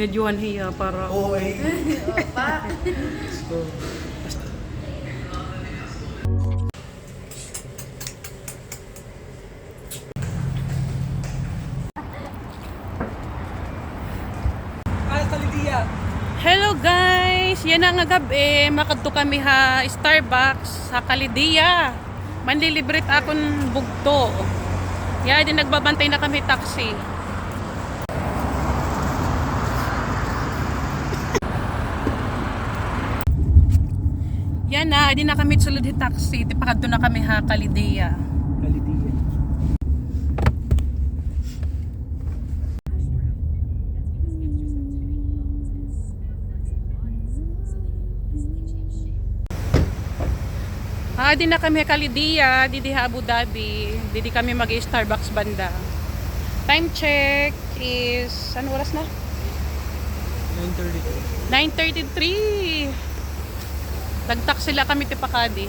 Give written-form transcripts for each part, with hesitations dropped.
Medyohan hiya para... Oo eh. Opa. So, sa Lydia. Hello guys! Yan ang gabi. Makadto kami ha Starbucks sa Kalidia. Manlilibrit akong bugto. Yan, din nagbabantay na kami taxi. Yan na, di na kami sulod hi taxi. Tipakadto na kami ha Kalidia. Lydia. Di na kami Kalidia, di Abu Dhabi. Di kami mag-Starbucks banda. Time check is ano oras na? 9:32. 9:33. Nagtaksi sila kami tipakadi.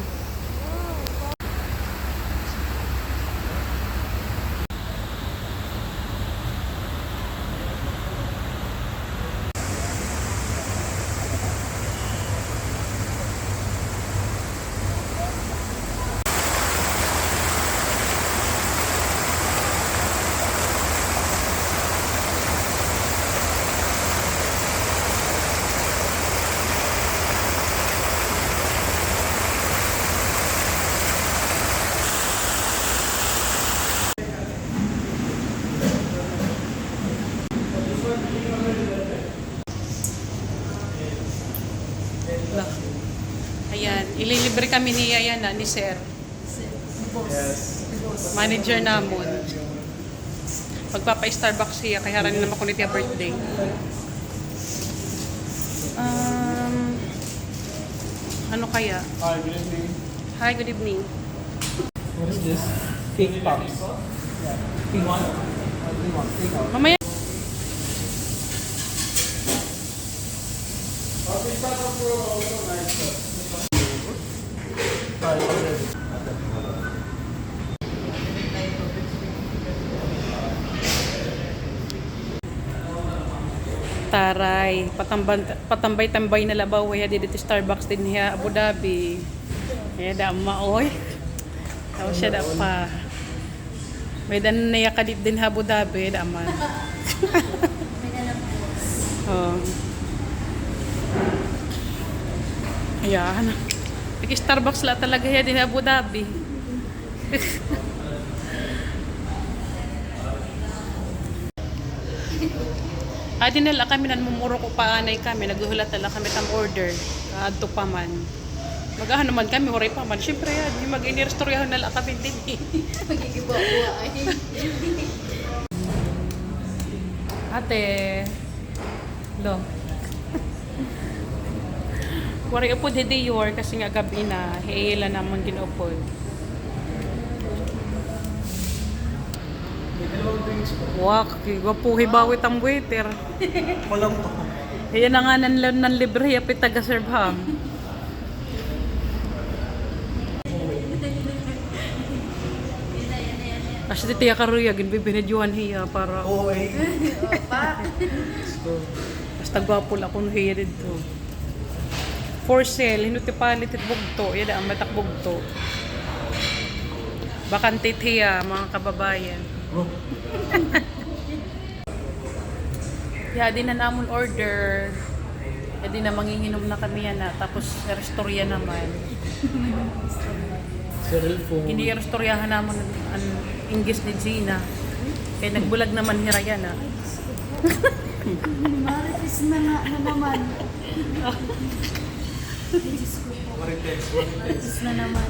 Ayan, ililibre kami ni Ayan ni Sir. Yes. Manager namon. Magpapa-Starbucks siya kaya rin naman ko nitiya birthday. Ano kaya? Hi, good evening. Hi, good evening. What is this? Cake pops. Yeah. Pink one. What do you want? Take out. Mamaya. Hi, already. Taray, patambay-tambay na labaw kaya dito Starbucks din niya Abu Dhabi. Kaya da maoy. Tapos siya da pa. May dan na yakadit din Abu Dhabi da man. Oh. Ayan. Nag-Starbucks la talaga yan din Abu Dhabi. Nala kami nanmumuro ko paanay kami. Naghuhulat tala kami tam order. Adto pa man. Magahan naman kami, oray pa man. Siyempre yan, yung mag-inirestoroyahan nala kami din eh. Magigibawa ay. Ate. Lo. Waray upod hindi yor kasi nga gabi na. Hiila naman ginupod. Wak, wapuhi bawit ang waiter. Walang to. Ayan na nga nan libre yapit taga-serve ham. Kasi di tiya karuya, ginbibinidyohan hiya para... Oo eh. Opa. So, Basta gwapol akong hiya dito. For sale, hinuti palit it bugto. Yan ang matak bugto. Bakantit hiya, mga kababayan. bro. Ya, di na namon order. Ya, di na manginginom na kami yan na. Tapos, restorya naman. Cellphone. Hindi restoryahan naman ang English ni Gina. Kaya nagbulag naman hiraya na. Marites na naman. Marites. Marites na naman.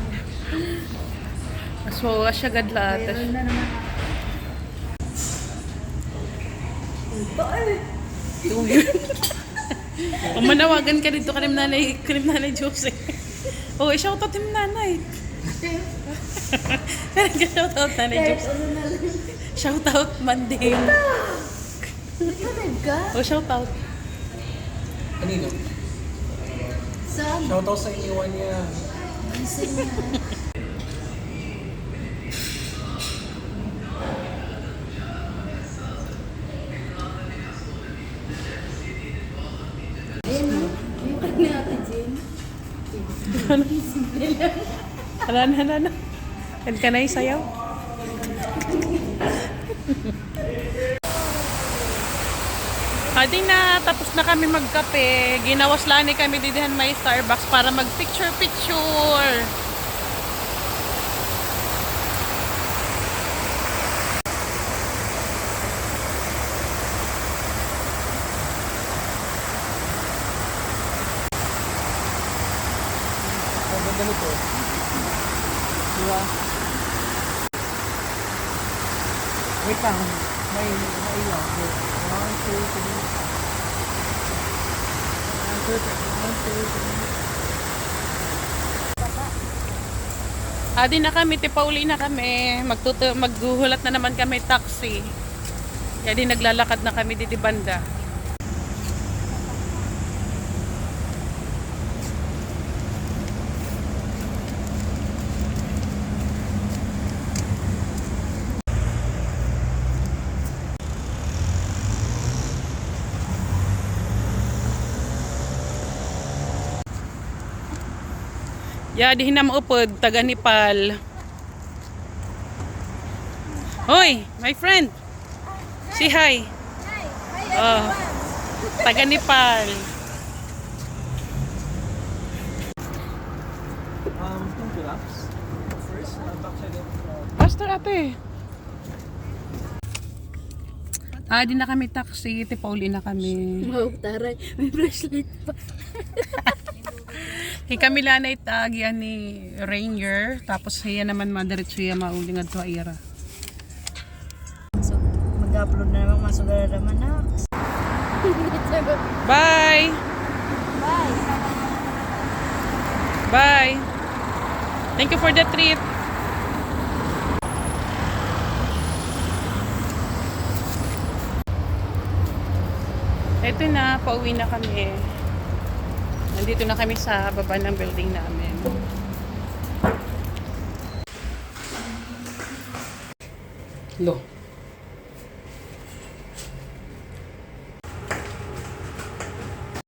So, asya gadla. Mayroon na naman. Kung manawagan ka dito kanim nanay Jose. Oh, shoutout him nanay. Shoutout nanay Jose. Shoutout man din. Nagkatid ka? Oh, shoutout. Kanino? Saan? Shoutout sa iniwan niya. Gising niya. Hala na. Kan ka na isayaw? Ading na, tapos na kami magkape. Ginawas lang ni kami didihan may Starbucks para mag-picture. Ang ganda nito. Diba? Wait lang. May ilang. 1, 2, 3. 1, 2, 3. Adi na kami, tipauli na kami. Maghuhulat na naman kami taxi. Kaya di naglalakad na kami dito banda. Ya, di hinam upod, taga Nepal. Hoy, my friend. Say hi. Oh, taga Nepal. Two giraffes. First, backside of Pastor ate. Di na kami taxi, tipauli na kami. Wow, taray. May flashlight pa. Kami lang na itagyan ni Rainier, tapos siya naman madiretso siya mauling at tuwaira. So, mag-upload na naman masugara naman na. Bye! Bye! Bye! Thank you for the treat. Ito na, pauwi na kami. Nandito na kami sa baba ng building namin. Lo.